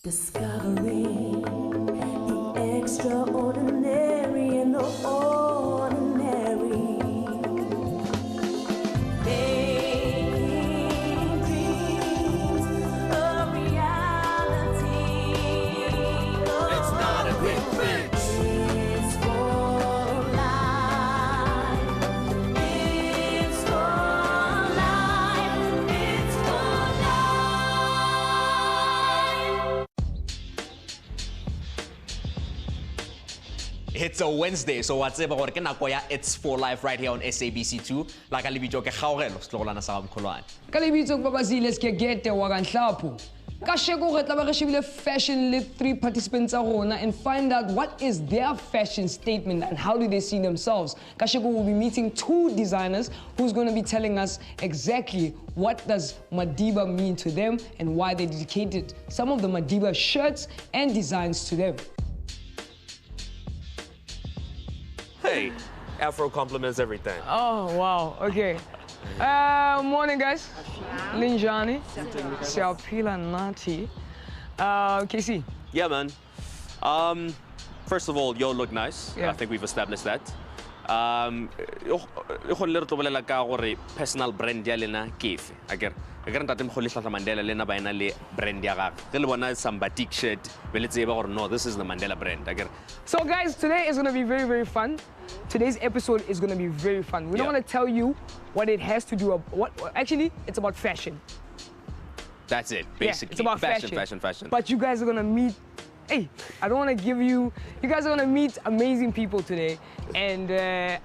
Discovering the extraordinary and the ordinary. Making dreams a reality. It's not a quick fix. It's for life. It's for life. It's for life. It's a Wednesday, so what's up? It's for life right here on SABC 2. Like I live joke Xolani Luvuno. Kalibito babaziles ke gete wa kanhlapu. Kasheko re tla ba re shebile fashion le 3 participants a rona and find out what is their fashion statement and how do they see themselves. Kasheko will be meeting 2 designers who's going to be telling us exactly what does Madiba mean to them and why they dedicated some of the Madiba shirts and designs to them. Hey, Afro compliments everything. Oh, wow. Okay. Morning, guys. Linjani. Siapila Nati. KC. Yeah, man. First of all, you look nice. Yeah. I think we've established that. Personal brand yalena kefe. Agar ntate mkholi Tlale Mandela lena ba ena le brand ya gaga. Re le bona some batik shirt. Be le tseba gore no, this is the Mandela brand. Agar. So, guys, today is going to be very, very fun. Today's episode is going to be very fun. We don't want to tell you what it has to do. Actually, it's about fashion. That's it, basically. Yeah, it's about fashion. But you guys are going to meet. Hey, I don't want to give you. You guys are going to meet amazing people today, and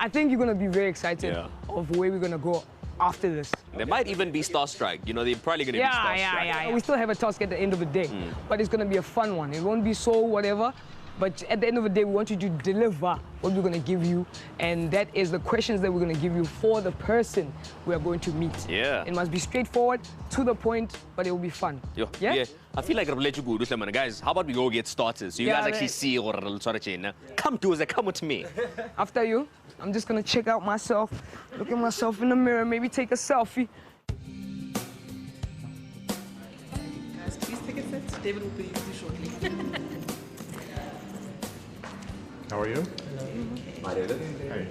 I think you're going to be very excited of where we're going to go after this. They might even be starstruck. You know, they're probably going to be starstruck. Yeah. We still have a task at the end of the day, but it's going to be a fun one. It won't be so whatever. But at the end of the day, we want you to deliver what we're going to give you, and that is the questions that we're going to give you for the person we are going to meet. Yeah. It must be straightforward, to the point, but it will be fun. Yeah. I feel like I'll let you go, guys. How about we go get started so you guys actually see or come to us, come with me. After you, I'm just going to check out myself, look at myself in the mirror, maybe take a selfie. Guys, please take a seat. David will be with you shortly. How are you? Hi, David. Hey.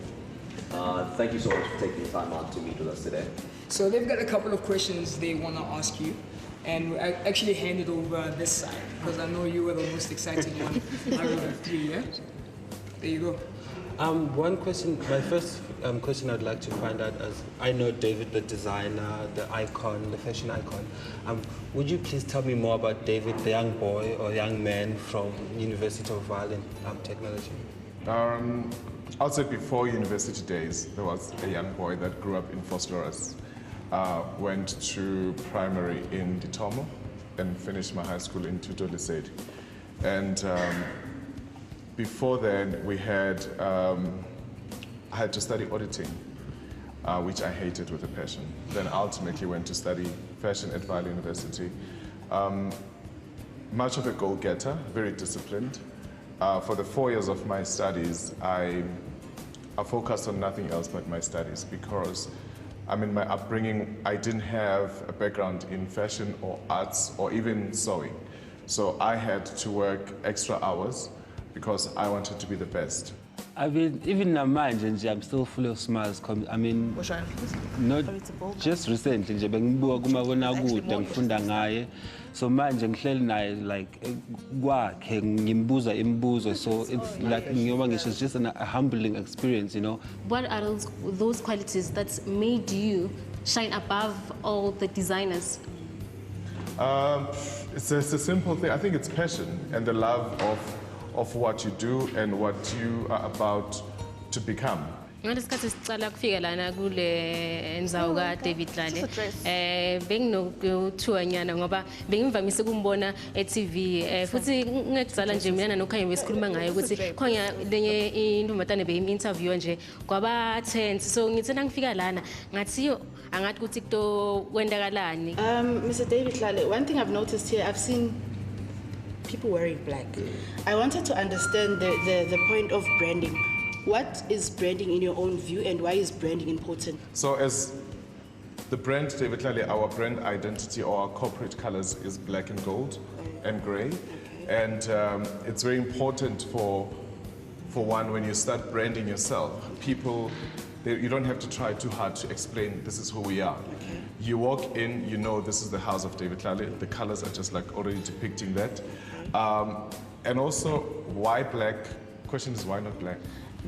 Thank you so much for taking the time out to meet with us today. So they've got a couple of questions they want to ask you, and I actually handed over this side because I know you were the most excited one out of the 3, yeah? There you go. One question, my first question I'd like to find out is, I know David, the designer, the icon, the fashion icon. Would you please tell me more about David, the young boy or young man from University of Violin Technology? I'd say before university days, there was a young boy that grew up in Vosloorus, went to primary in Ditomo and finished my high school in Tutolisade. And before then, we had, I had to study auditing, which I hated with a passion. Then ultimately went to study fashion at Vaal University. Much of a goal-getter, very disciplined. For the 4 years of my studies, I focused on nothing else but my studies because, in my upbringing, I didn't have a background in fashion or arts or even sewing. So I had to work extra hours because I wanted to be the best. Even now, I'm still full of smiles. Not just recently, so manje ngihleli naye like kwakhe ngimbuza imibuzo, so it's like it's just a humbling experience, you know. What are those qualities that made you shine above all the designers? It's a simple thing. I think it's passion and the love of what you do and what you are about to become. Ngesikhathi sicala kufika lana kule endzawo ka David Tlale benginokuthua nyana ngoba bengimvamise ukumbona e-TV futhi ngekuzala nje mina noKhanya besikhuluma ngayo ukuthi khona lenye intombazane beyimi-interview nje kwaba tense, so ngithe ngifika lana ngathi yo angathi ukuthi kuto kwendakalani. Mr. David Tlale, one thing I've noticed here, I've seen people wearing black. I wanted to understand the point of branding. What is branding in your own view, and why is branding important? So as the brand David Tlale, our brand identity or our corporate colors is black and gold. and grey. And it's very important for one, when you start branding yourself, people, you don't have to try too hard to explain this is who we are. Okay. You walk in, you know this is the house of David Tlale. The colors are just like already depicting that. And also, why black? Question is, why not black?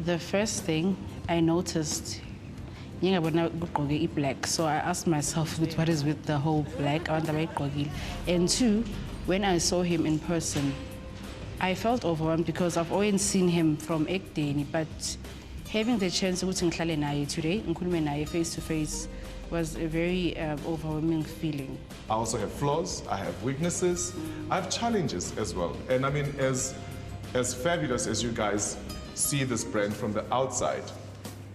The first thing I noticed, black, so I asked myself, what is with the whole black? And two, when I saw him in person, I felt overwhelmed because I've always seen him from Ekdeni, but having the chance to ngihlale naye today, ngikhulume naye face to face, was a very overwhelming feeling. I also have flaws, I have weaknesses, I have challenges as well. And I mean, as fabulous as you guys see this brand from the outside,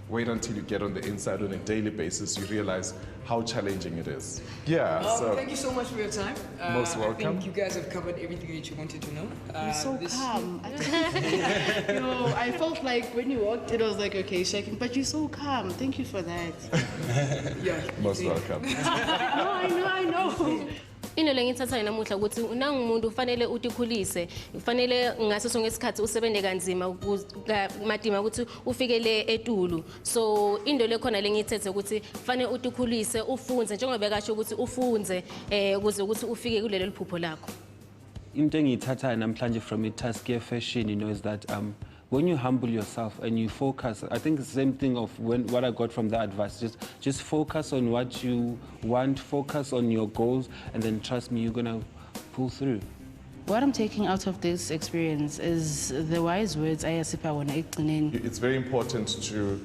wait until you get on the inside on a daily basis, you realize how challenging it is. Yeah, so... Thank you so much for your time. Most welcome. I think you guys have covered everything that you wanted to know. You're so calm. I felt like when you walked in, I was like, okay, shaking, but you're so calm. Thank you for that. Yeah. Most welcome. I know. Into lengithatha namuhla ukuthi nangumuntu ufanele utikhulise ufanele ngaso sonke isikhathi usebende kanzima Madiba ukuthi ufikele etulu so into lekhona lengithethe ukuthi fanele utikhulise ufunze njengoba bekasho ukuthi ufunze ukuze ukuthi ufike kulelo liphupho lakho. Into engiyithatha namhlanje from i-task fashion, you know, is that when you humble yourself and you focus, I think it's the same thing of what I got from the advice, just focus on what you want, focus on your goals, and then trust me, you're gonna pull through. What I'm taking out of this experience is the wise words It's very important to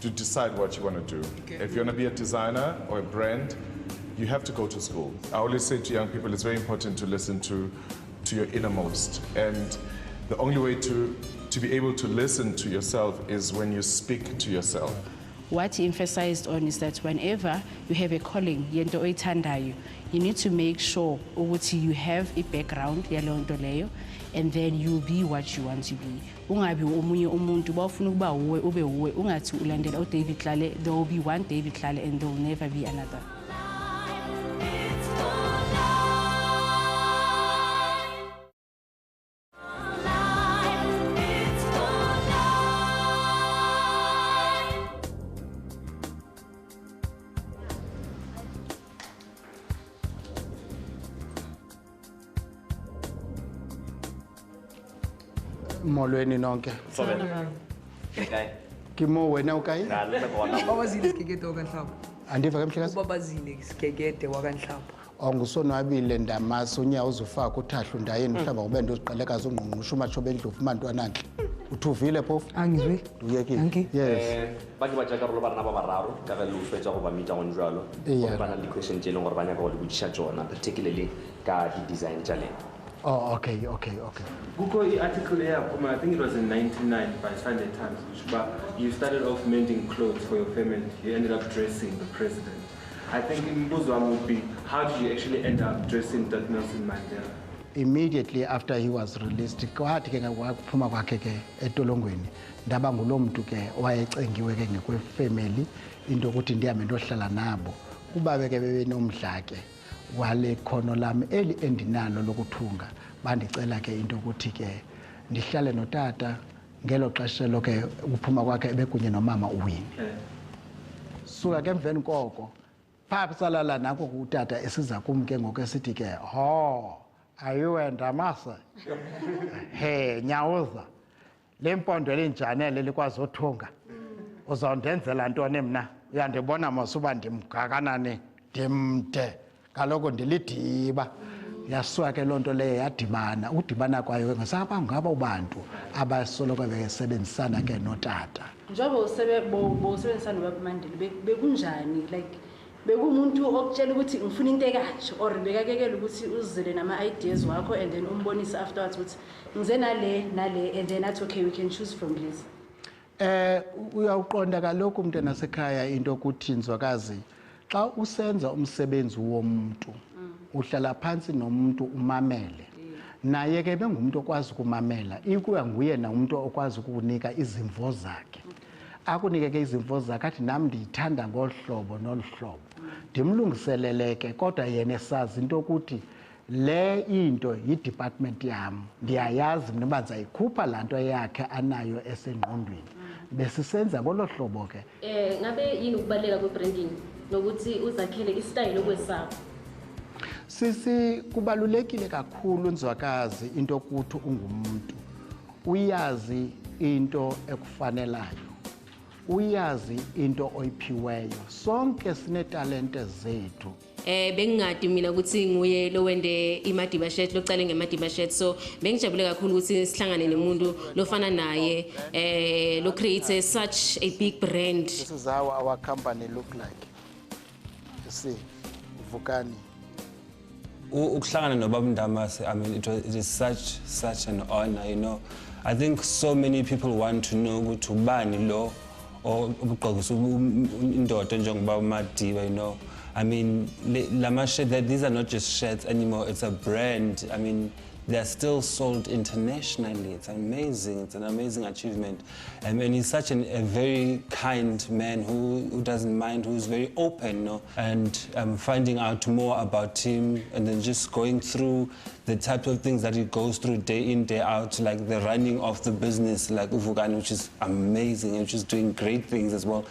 decide what you want to do. Okay. If you want to be a designer or a brand, you have to go to school. I always say to young people, it's very important to listen to your innermost. And the only way to be able to listen to yourself is when you speak to yourself. What he emphasized on is that whenever you have a calling, you need to make sure you have a background, and then you'll be what you want to be. There will be one David Tlale and there will never be another. Molweni nonke. Kimo wena ukayi? Ubabazile Sikegede wakanhlapho. Andiva ke mhlekazi? Ubabazile Sikegede wakanhlapho. Ngusonwabile Ndamase unyawo uzufaka uthahlu ndayeni mhlamba ube nto uziqelekazi ungqungqusha umatshobe endlovu mantwananhle. Uthuvile phofu? Angizwe. Uyekile. Yes. Baki ba tjaka rolo ba rena ba bararo ka ga le ufetsa go ba mita go njwalo. Go bana le question tse leng gore bana go le butsha tsona particularly ka di design tsa le. Oh, okay. Google article here, I think it was in 1999 by Sunday Times, which you started off mending clothes for your family. You ended up dressing the president. I think Mbuzwam would be, how did you actually end up dressing Nelson Mandela? Immediately after he was released, kwathi ke ngaphuma kwakhe ke etolongweni ndaba ngulo muntu ke owayecengiwe ke ngekwe-family into ukuthi ndihambe ndohlala nabo kuba ke bebenomdla ke wale khono lami eli endinalo lokuthunga bandicela ke into ukuthi ke ndihlale notata ngelo xesha lo ke ukuphuma kwakhe ebekunye nomama uWinnie. Suka ke emveni koko phaa salala nako utata esiza kum ke ngoku esithi ke ayuwe Ndamase he nyawuza le mpondo elinjanele likwazi uthunga uzawundenzela ntoni mna uyandibona masuba ndimgakanani ndimde kaloku ndilidiba yasuka ke loo nto leyo yadibana udibana kwayo ngasaba ngaba ubantu abasoloko besebenzisana ke notata njengoba bosebenzisana noBabamandela bekunjani like bekumuntu okutshela ukuthi ngifuna into ekanje or bekakekela ukuthi uzizele nama-ideas wakho and then umbonise afterwards ukuthi ngize nale and then athi okay we can choose from this. Uyawuqonda kaloku umuntu nasekhaya into ukuthi nzwakazi xa usenza umsebenzi womuntu uhlala phansi nomuntu umamele naye ke bengumuntu okwazi ukumamela ikuya nguye na umuntu okwazi ukukunika izimvo zakhe akunike ke izimvo zakhe athi nami ndiyithanda ngohlobo noluhlobo ndimlungiseleleke kodwa yena esazi into ukuthi le into yi-department yam ndiyayazi mna uba ndizayikhupha laa nto yakhe anayo esengqondweni besisenza ngolo hlobo ke ngabe yini ukubaluleka kwe-branding nokuthi uzakhele isitayile okwesabo? Sisi kubalulekile kakhulu nzwakazi into yokuthi ungumntu uyazi into ekufanelayo uyazi into oyiphiweyo sonke sinetalente zethu Bengingadi mina ukuthi nguye lo wende iMadiba shirt locale ngeMadiba shirt, so bengijabule kakhulu ukuthi sihlangane nemuntu lofana naye lo create such a big brand. This is how our company look like. You see, Vukani. Ukuhlangana noBaba Ndamase, I mean, it is such an honor, you know. I think so many people want to know ukuthi ubani lo ogqokisa indoda njengoBaba Madiba, you know. I mean, these are not just shirts anymore, it's a brand. I mean, they're still sold internationally. It's amazing, it's an amazing achievement. And he's such a very kind man who doesn't mind, who's very open, you know? And finding out more about him and then just going through the type of things that he goes through day in, day out, like the running of the business, like Uvugani, which is amazing, and just doing great things as well.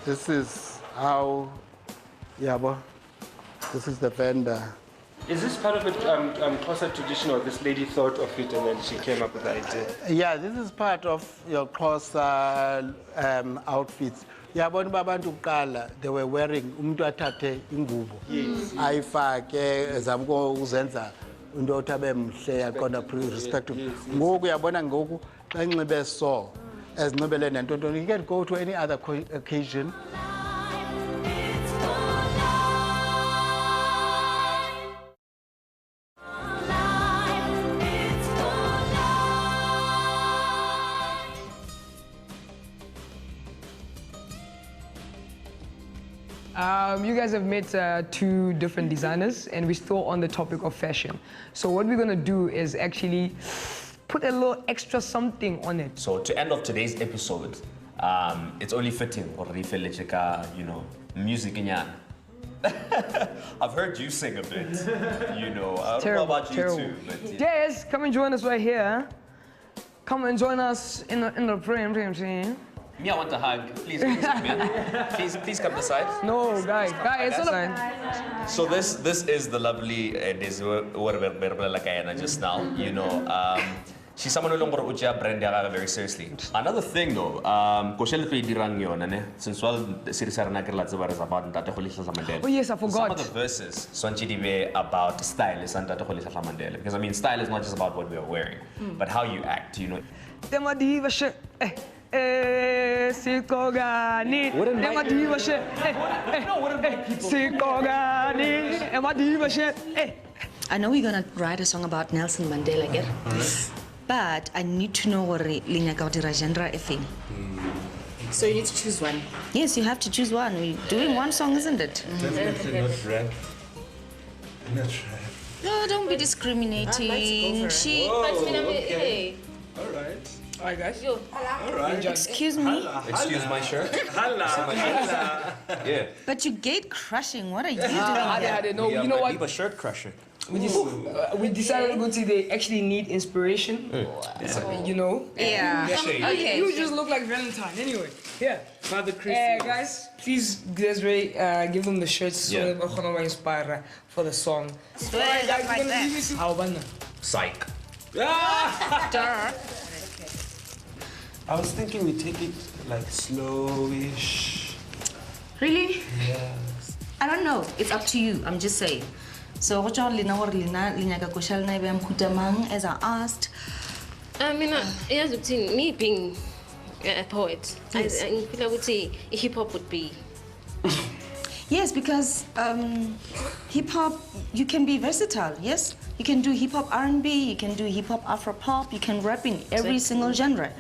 This is how, Yabo, this is the vendor. Is this part of a closer tradition, or this lady thought of it and then she came up with the idea? Yeah, this is part of your closer outfits. Yabona babantu kuqala they were wearing umuntu athathe ingubo. Yes. Ayifake zamko uzenza into othi abemhle yaqonda respect. Ngoku yabona ngoku xa inxibe so ezinxibele nento you can go to any other occasion. You guys have met two different designers, and we're still on the topic of fashion. So what we're gonna do is actually put a little extra something on it. So to end off today's episode, it's only fitting for you know, music in yan. I've heard you sing a bit, you know. I don't know about you too. But, Yes, come and join us right here. Come and join us in the frame. Me, I want a hug. Please come in. Please come to the side. No, guys, it's not fine. So this is the lovely just now, you know. She's someone who don't brand very seriously. Another thing though, since Oh yes, I forgot. Some of the verses about style is because I mean style is not just about what we are wearing, but how you act, you know. I know we're gonna write a song about Nelson Mandela, but I need to know what genre FM. So you need to choose one. Yes, you have to choose one. We're doing one song, isn't it? Definitely not rap. Not rap. No, don't be discriminating. Okay. All right. All right, guys. Yo. All right. Excuse me. Excuse my shirt. Hala. Yeah. But you gate crushing. What are you doing? No, you know what? Madiba shirt crusher. We decided they actually need inspiration. You know? Yeah. Okay. You just look like Valentine. Anyway, here. Father Christmas. Guys, please, Desiree, give them the shirts so that we're going to inspire for the song. Alright, guys, we're gonna leave you to- How about now? Psych. I was thinking we take it like slowish. Really? Yes. I don't know. It's up to you. I'm just saying. So, what y'all as I asked. I mean, me being a poet, Yes. I feel like hip hop would be. Yes, because hip hop, you can be versatile. Yes, you can do hip hop R&B, you can do hip hop Afro pop, you can rap in every single genre.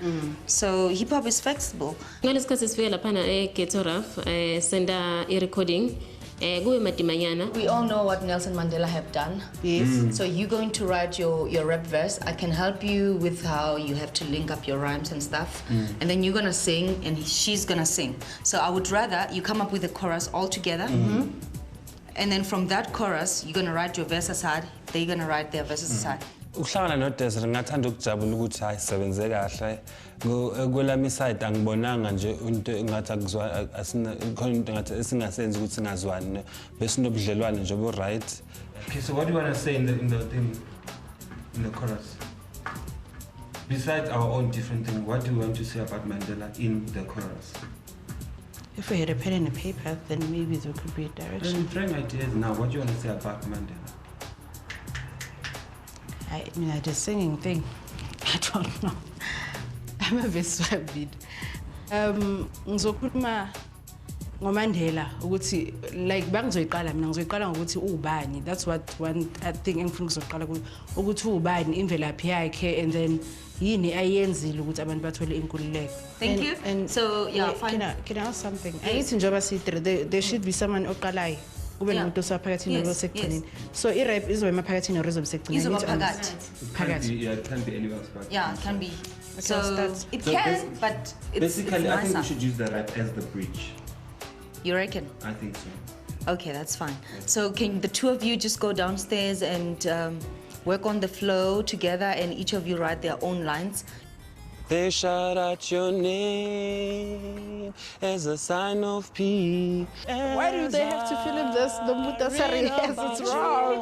So hip hop is flexible. Ngalesikhathi sifika lapha Ghetto Raf senda recording We all know what Nelson Mandela have done. Yes. So you're going to write your rap verse. I can help you with how you have to link up your rhymes and stuff. And then you're gonna sing and she's gonna sing. So I would rather you come up with a chorus all together. And then from that chorus, you're gonna write your verse aside, they're gonna write their verses aside. Ukuhlangana noDesiree ngathanda ukujabula ukuthi hayi sebenze kahle. Kwelami side angibonanga nje into engathi akuzwa asina khona into engathi esingasenzi ukuthi singazwani bese nobudlelwane nje bo right. Okay, so what do you want to say in the chorus? Besides our own different thing, what do you want to say about Mandela in the chorus? If we had a pen and a paper, then maybe there could be a direction. I'm throwing ideas now. What do you want to say about Mandela? I mean, the singing thing, I don't know. I'm a bit swabid. Ngizokhuluma ngoMandela ukuthi like bangizoyiqala mina ngizoyiqala ngokuthi ubani. That's what one thing engifuna ukuzoqala ukuthi ubani imvelaphi yakhe and then yini ayenzile ukuthi abantu bathole inkululeko. Thank you. And so yeah, can I ask something? Yes. Njoba sitre there should be someone oqalayo. Kube nomuntu osaphakathini nosekugcineni. So irap izoba emaphakathini norizoba sekugcineni. Izoba phakathi. Phakathi. Yeah, it can be anywhere else. Yeah, it can be. So it so can, but it's basically, I think we nicer. should use the rap as the bridge. You reckon? I think so. Okay, that's fine. So can the two of you just go downstairs and work on the flow together, and each of you write their own lines? They shout out your name as a sign of peace. Why do they have to film this? The Mutasari, yes, it's wrong.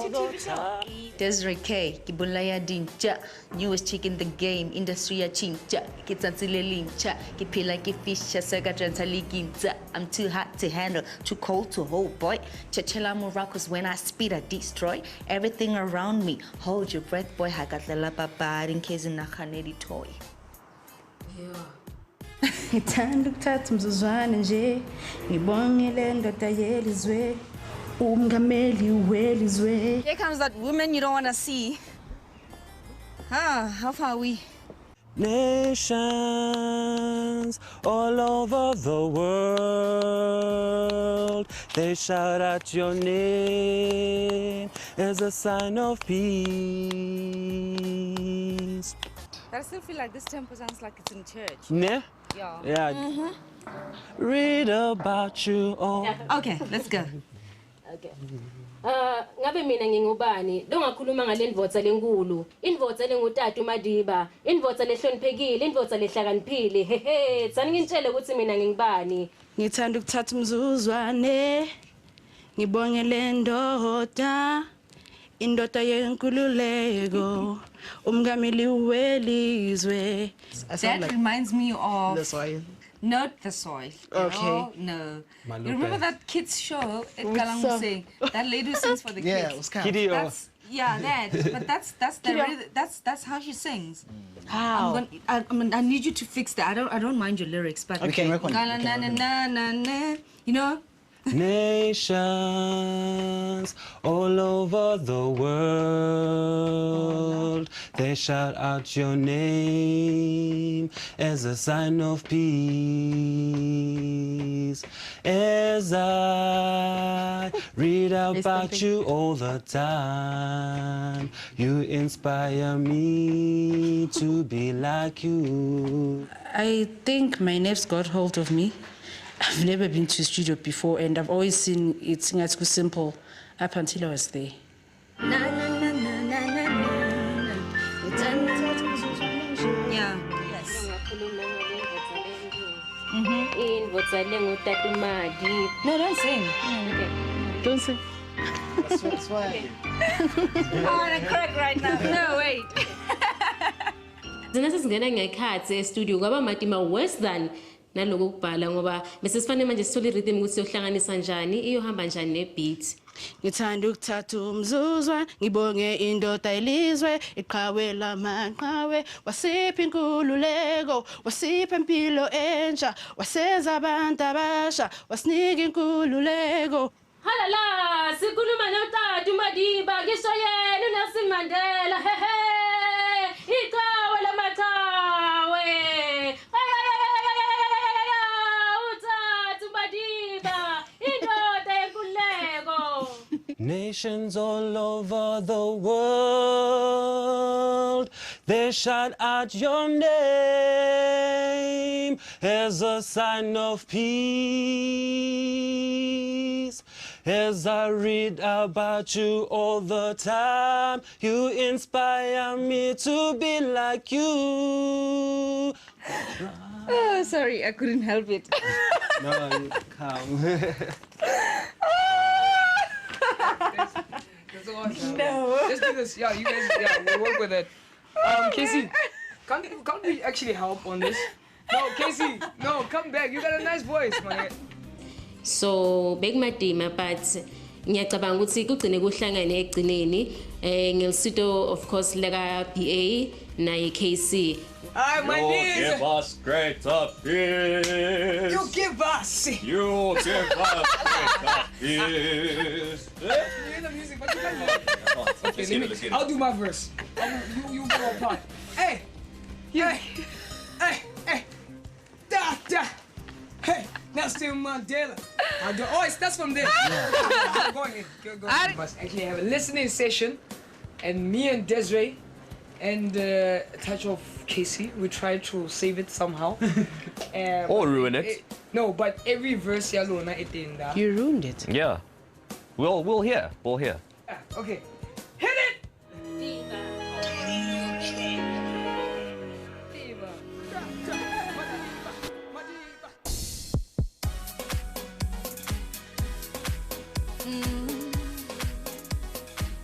Desiree K, Kibulaya Dincha, newest chick in the game, industry ya chincha, Kitsansile Lincha, Kipila Kifisha, Sagatrantali Ginza. I'm too hot to handle, too cold to hold, boy. Chachela Morocco's when I speed, I destroy everything around me. Hold your breath, boy. Hakatlela Babad in case in a Khanedi toy. Ngithanda ukuthatha umzuzwana nje ngibongele ndoda yelizwe umngameli welizwe. Here comes that woman you don't want to see. How far are we? Nations all over the world, they shout out your name as a sign of peace. I still feel like this tempo sounds like it's in church. Yeah? Yeah. Yeah. Read about you all. Okay, let's go. Okay. Ngabe mina ngingubani longakhuluma ngalendvodza lenkulu indvodza lengutata uMadiba indvodza lehloniphekile indvodza lehlakaniphile hehe tsani ngintshele ukuthi mina ngingubani Ngithanda ukuthatha umzuzwane ngibongele ndoda indoda yenkululeko umngameli welizwe. That reminds me of The Soil. Not The Soil. Okay. Oh, no. You remember that kids show at Kalamuse? That lady who sings for the Yeah, kids. Kitty. Yeah, that. But that's how she sings. How? I need you to fix that. I don't mind your lyrics, but We can work on it. Na, na, na, na, na, you know. Nations all over the world, they shout out your name as a sign of peace. As I read about you all the time, you inspire me to be like you. I think my nerves got hold of me. I've never been to a studio before, and I've always seen it sing at simple up until I was there. Yeah. Yes. Indvodza lengutata uMadiba. No, don't sing. Okay. Don't say. That's why. I want to crack right now. No, wait. Zina sesingena ngekhathi e-studio kwaba matima worse than naloko kubhala ngoba bese sifanele manje sithole rhythm ukuthi siyohlanganisa kanjani iyohamba kanjani nebeat. Ngithanda ukuthatha umzuzwa ngibonge indoda yelizwe iqhawe lamaqhawe wasipha inkululeko wasipha impilo entsha wasenza abantu abasha wasinika inkululeko. Halala sikhuluma notata uMadiba ngisho yena uNelson Mandela hehe iqhawe lamaqhawe utata uMadiba indoda yenkululeko. Nations all over the world, They shout out your name as a sign of peace. As I read about you all the time, you inspire me to be like you. Oh, sorry, I couldn't help it. No, you come. No. Let's do this. Yeah, you guys, we'll work with it. Casey, can't we actually help on this? No, Casey, no, come back. You got a nice voice, man. So big madima, but ngiyacabanga ukuthi kugcine kuhlangane egcineni ngelisito of course leka PA naye KC. Alright, my knees. Give us greater peace. You give us. You give us greater peace. You hear the music, but you can't. Okay, let's get it. I'll do my verse. You go on part. Hey, hey, hey, hey, da da. Hey, Nelson Mandela. Oh, that's from there. Yeah. Go ahead. Go. We must actually have a listening session, and me and Desiree and a touch of Casey, we try to save it somehow. Or ruin it. No, but every verse yalona itinda. You ruined it. Yeah. We'll hear. We'll hear. Okay. Hit it!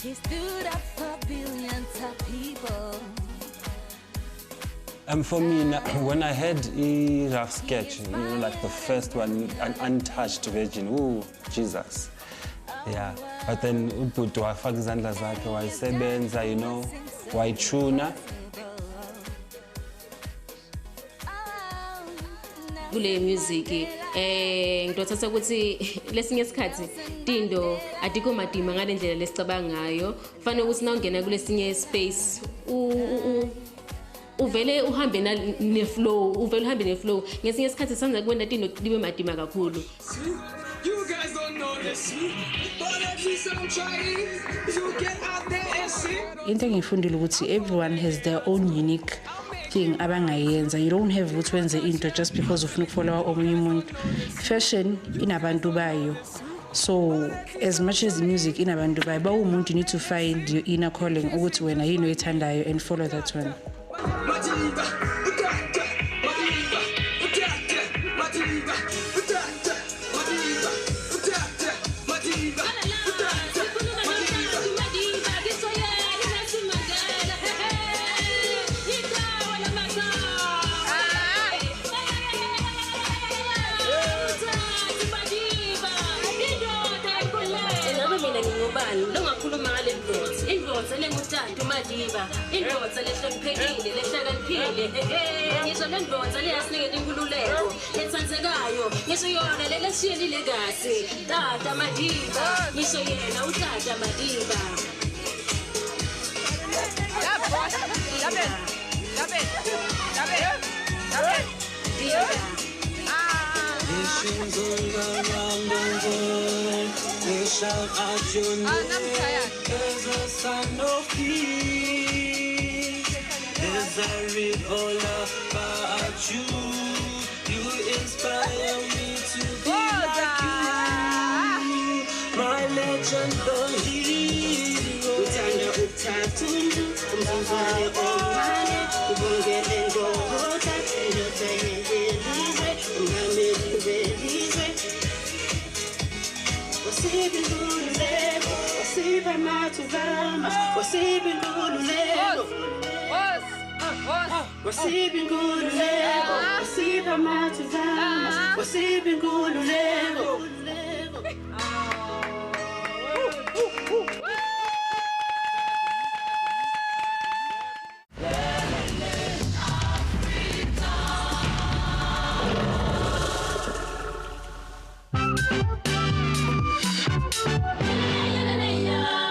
He stood up for billions of people. For me, when I heard a rough sketch, you know, like the first one, an untouched virgin, oh, Jesus. Yeah. But then, Uputu wafaka izandla zakhe, wayisebenza, you know, wayichuna. Kule music ngidothatha ukuthi lesinye isikhathi Tindo adikho madima ngale ndlela lesicabanga ngayo kufanele ukuthi nawungena kulesinye space uvele uhambe ne flow ngesinye isikhathi sanza kwenda Tindo libe madima kakhulu. You guys don't know this, but at least I'm trying. You get out there and see. Into engifundile ukuthi everyone has their own unique thing abangayenza. You don't have ukuthi wenze into just because ufuna ukufollowa omunye umuntu. Fashion inabantu bayo. So as much as the music inabantu bayo, bawumuntu you need to find your inner calling ukuthi wena yini oyithandayo and follow that one. Madiba indvodza lehloniphekile lehlakaniphile ngisho lendvodza leyasinikela inkululeko etsandzekayo ngisho yona leleshiye Legacy Tata Madiba ngisho yena uTata Madiba. They shout out your name as a sign of peace. As I read all about you, you inspire me to be like you. My legend, the hero. Utanda utatundu, umzuzwane omane, ubongele ngota, ndotayelelize, ungamelibelize. Wasibe ngululeko, wasibe matuvama, wasibe ngululeko. Wasibe ngululeko, wasibe matuvama, wasibe ngululeko. Yeah.